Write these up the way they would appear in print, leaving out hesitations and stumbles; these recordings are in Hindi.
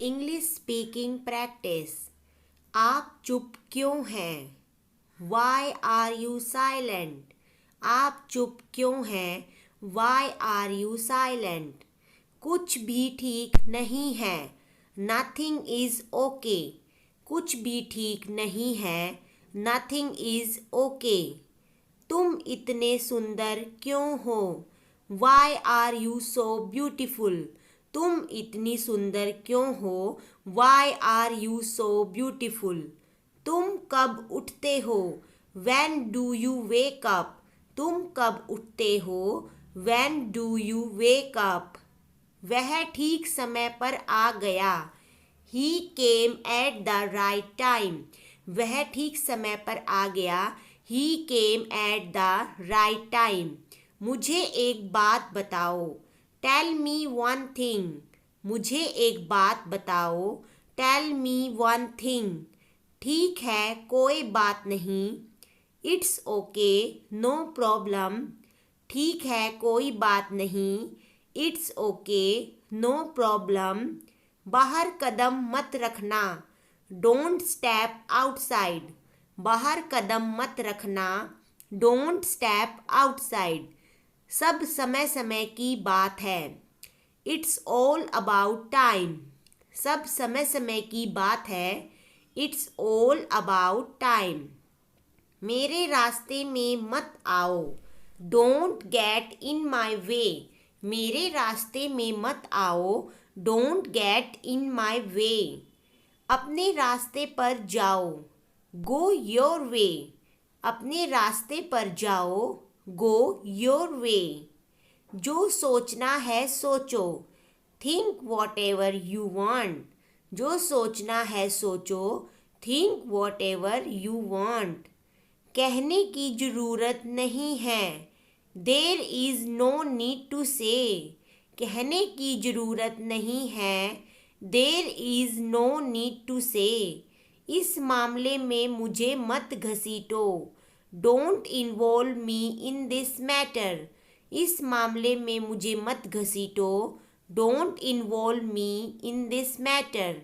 English speaking practice. आप चुप क्यों हैं? Why are you silent? आप चुप क्यों हैं? Why are you silent? कुछ भी ठीक नहीं है। Nothing is okay. कुछ भी ठीक नहीं है। Nothing is okay. तुम इतने सुंदर क्यों हो? Why are you so beautiful? तुम इतनी सुंदर क्यों हो? Why are you so beautiful? तुम कब उठते हो? When do you wake up? तुम कब उठते हो? When do you wake up? वह ठीक समय पर आ गया। He came at the right time. वह ठीक समय पर आ गया। He came at the right time. मुझे एक बात बताओ। Tell me one thing. मुझे एक बात बताओ। Tell me one thing. ठीक है, कोई बात नहीं। It's okay, no problem. ठीक है, कोई बात नहीं। It's okay, no problem. बाहर कदम मत रखना। Don't step outside. बाहर कदम मत रखना। Don't step outside. सब समय समय की बात है। It's all about time. सब समय समय की बात है। It's all about time. मेरे रास्ते में मत आओ। Don't get in my way. मेरे रास्ते में मत आओ। Don't get in my way. अपने रास्ते पर जाओ। Go your way. अपने रास्ते पर जाओ। Go your way. जो सोचना है सोचो। Think whatever you want. जो सोचना है सोचो। Think whatever you want. कहने की ज़रूरत नहीं है। There is no need to say. कहने की ज़रूरत नहीं है। There is no need to say. इस मामले में मुझे मत घसीटो। Don't involve me in this matter. इस मामले में मुझे मत घसीटो। Don't involve me in this matter.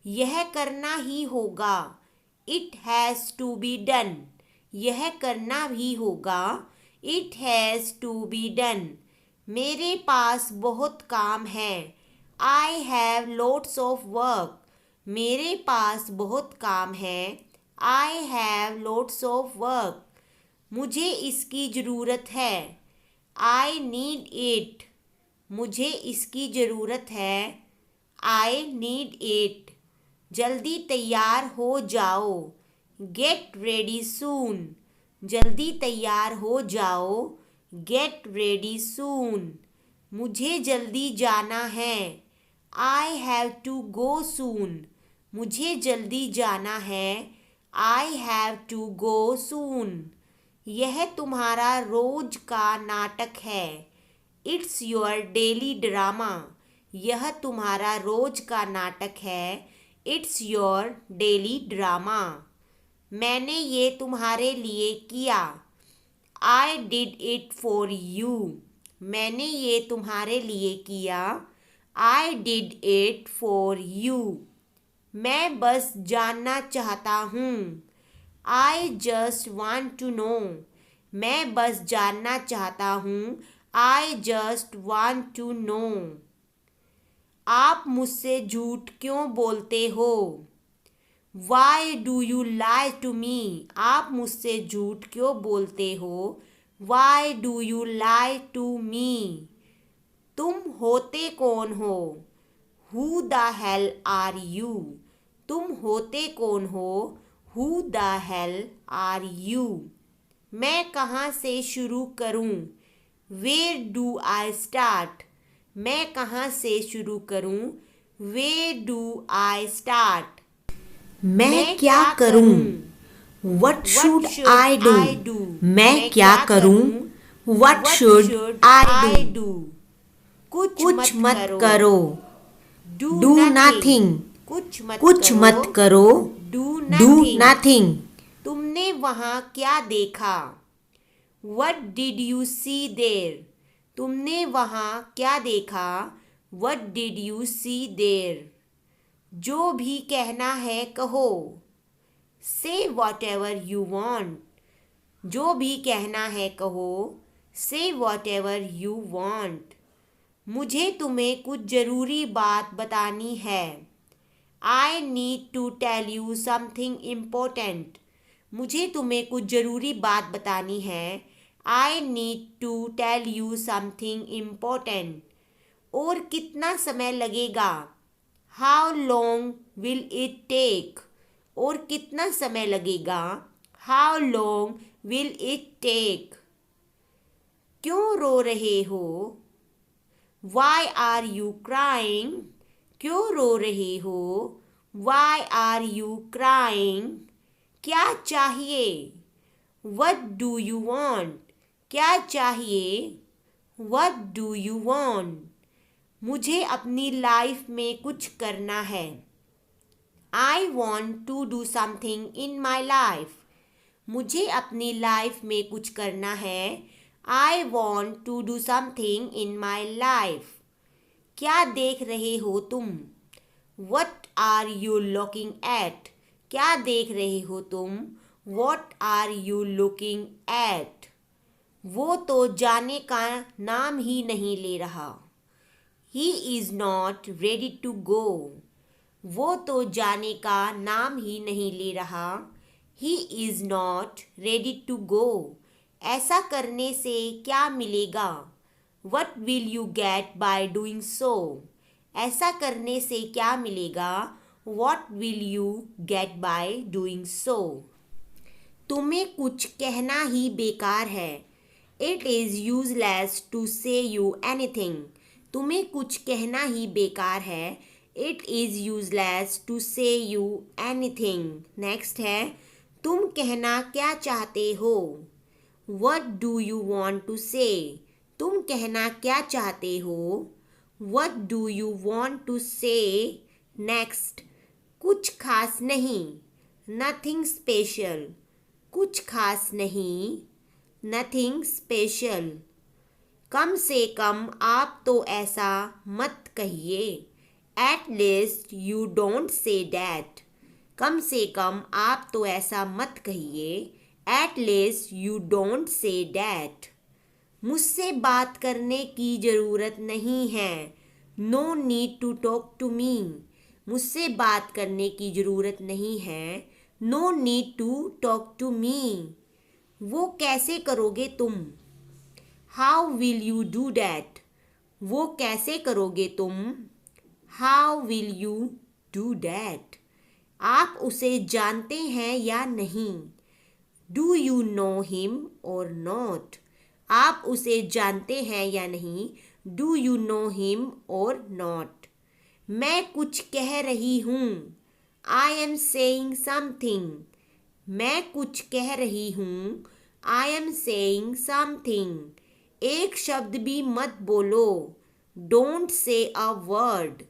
यह करना ही होगा। It has to be done. यह करना भी होगा। It has to be done. मेरे पास बहुत काम है। I have lots of work. मेरे पास बहुत काम है। I have lots of work. मुझे इसकी ज़रूरत है। I need it. मुझे इसकी ज़रूरत है। I need it. जल्दी तैयार हो जाओ। Get ready soon. जल्दी तैयार हो जाओ। Get ready soon. मुझे जल्दी जाना है। I have to go soon. मुझे जल्दी जाना है। I have to go soon. यह तुम्हारा रोज का नाटक है। It's your daily drama. यह तुम्हारा रोज का नाटक है। It's your daily drama. मैंने ये तुम्हारे लिए किया। I did it for you. मैंने ये तुम्हारे लिए किया। I did it for you. मैं बस जानना चाहता हूँ। I just want to know. मैं बस जानना चाहता हूँ। I just want to know. आप मुझसे झूठ क्यों बोलते हो? Why do you lie to me? आप मुझसे झूठ क्यों बोलते हो? Why do you lie to me? तुम होते कौन हो? Who the hell are you? तुम होते कौन हो? Who the hell are you? मैं कहाँ से शुरू करूँ? Where do I start? मैं कहाँ से शुरू करूँ? Where do I start? मैं क्या करूँ? What should I do? मैं क्या करूँ? What should I do? कुछ मत करो। Do nothing. कुछ मत करो। Do nothing. तुमने वहाँ क्या देखा? What did you see there? तुमने वहाँ क्या देखा? What did you see there? जो भी कहना है कहो। Say whatever you want. जो भी कहना है कहो। Say whatever you want. मुझे तुम्हें कुछ ज़रूरी बात बतानी है। I need to tell you something important. मुझे तुम्हें कुछ ज़रूरी बात बतानी है। I need to tell you something important. और कितना समय लगेगा? How long will it take? और कितना समय लगेगा? How long will it take? क्यों रो रहे हो? Why are you crying? क्यों रो रहे हो? Why are you crying? क्या चाहिए? What do you want? क्या चाहिए? What do you want? मुझे अपनी लाइफ में कुछ करना है। I want to do something in my life. मुझे अपनी लाइफ में कुछ करना है। I want to do something in my life. क्या देख रहे हो तुम? What are you looking at? क्या देख रहे हो तुम? What are you looking at? वो तो जाने का नाम ही नहीं ले रहा। He is not ready to go. वो तो जाने का नाम ही नहीं ले रहा। He is not ready to go. ऐसा करने से क्या मिलेगा? What will you get by doing so? ऐसा करने से क्या मिलेगा? What will you get by doing so? तुम्हें कुछ कहना ही बेकार है। It is useless to say you anything. तुम्हें कुछ कहना ही बेकार है। It is useless to say you anything. Next है, तुम कहना क्या चाहते हो? What do you want to say? तुम कहना क्या चाहते हो? What do you want to say? Next, कुछ खास नहीं। Nothing special. कुछ खास नहीं। Nothing special. कम से कम आप तो ऐसा मत कहिए। At least you don't say that. कम से कम आप तो ऐसा मत कहिए। At least you don't say that. मुझसे बात करने की ज़रूरत नहीं है। No need to talk to me. मुझसे बात करने की ज़रूरत नहीं है। No need to talk to me. वो कैसे करोगे तुम? How will you do that? वो कैसे करोगे तुम? How will you do that? आप उसे जानते हैं या नहीं? Do you know him or not? आप उसे जानते हैं या नहीं? Do you know him or not? मैं कुछ कह रही हूँ। I am saying something. मैं कुछ कह रही हूँ। I am saying something. एक शब्द भी मत बोलो। Don't say a word.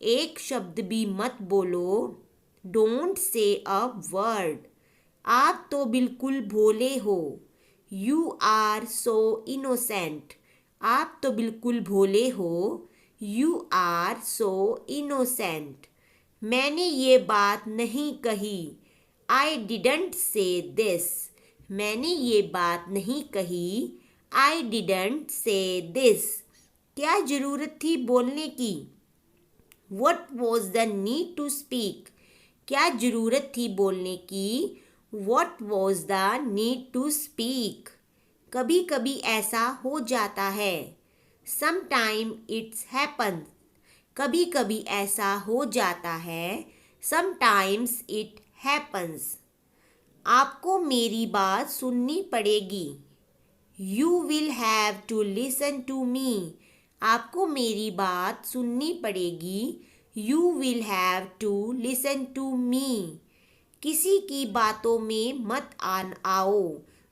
एक शब्द भी मत बोलो। Don't say a word. आप तो बिल्कुल भोले हो। You are so innocent. आप तो बिल्कुल भोले हो। You are so innocent. मैंने ये बात नहीं कही। I didn't say this. मैंने ये बात नहीं कही। I didn't say this. क्या ज़रूरत थी बोलने की? What was the need to speak? क्या ज़रूरत थी बोलने की? What was the need to speak? कभी कभी ऐसा हो जाता है। Sometimes it happens. कभी कभी ऐसा हो जाता है। Sometimes it happens. आपको मेरी बात सुननी पड़ेगी। You will have to listen to me. आपको मेरी बात सुननी पड़ेगी। You will have to listen to me. किसी की बातों में मत आओ।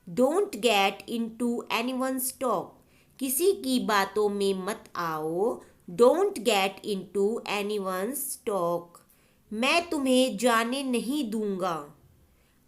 Don't get into anyone's talk. किसी की बातों में मत आओ। Don't get into anyone's talk. मैं तुम्हें जाने नहीं दूंगा।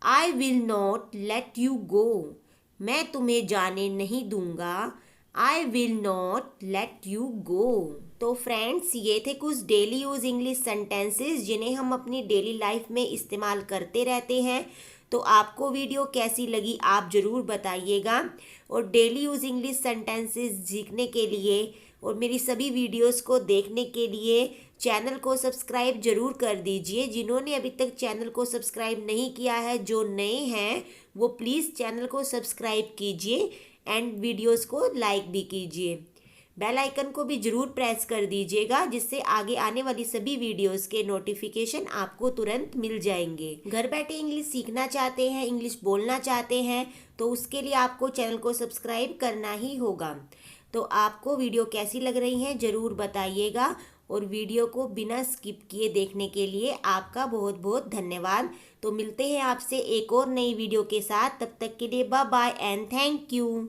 I will not let you go. मैं तुम्हें जाने नहीं दूंगा। I will not let you go. तो फ्रेंड्स, ये थे कुछ डेली यूज़ इंग्लिश सेंटेंसेस जिन्हें हम अपनी डेली लाइफ में इस्तेमाल करते रहते हैं। तो आपको वीडियो कैसी लगी आप ज़रूर बताइएगा। और डेली यूज़ इंग्लिश सेंटेंसेस सीखने के लिए और मेरी सभी वीडियोस को देखने के लिए चैनल को सब्सक्राइब जरूर कर दीजिए। जिन्होंने अभी तक चैनल को सब्सक्राइब नहीं किया है, जो नए हैं, वो प्लीज़ चैनल को सब्सक्राइब कीजिए एंड वीडियोस को लाइक भी कीजिए। बेल आइकन को भी ज़रूर प्रेस कर दीजिएगा, जिससे आगे आने वाली सभी वीडियोस के नोटिफिकेशन आपको तुरंत मिल जाएंगे। घर बैठे इंग्लिश सीखना चाहते हैं, इंग्लिश बोलना चाहते हैं, तो उसके लिए आपको चैनल को सब्सक्राइब करना ही होगा। तो आपको वीडियो कैसी लग रही है ज़रूर बताइएगा। और वीडियो को बिना स्किप किए देखने के लिए आपका बहुत बहुत धन्यवाद। तो मिलते हैं आपसे एक और नई वीडियो के साथ। तब तक के लिए bye bye and thank you.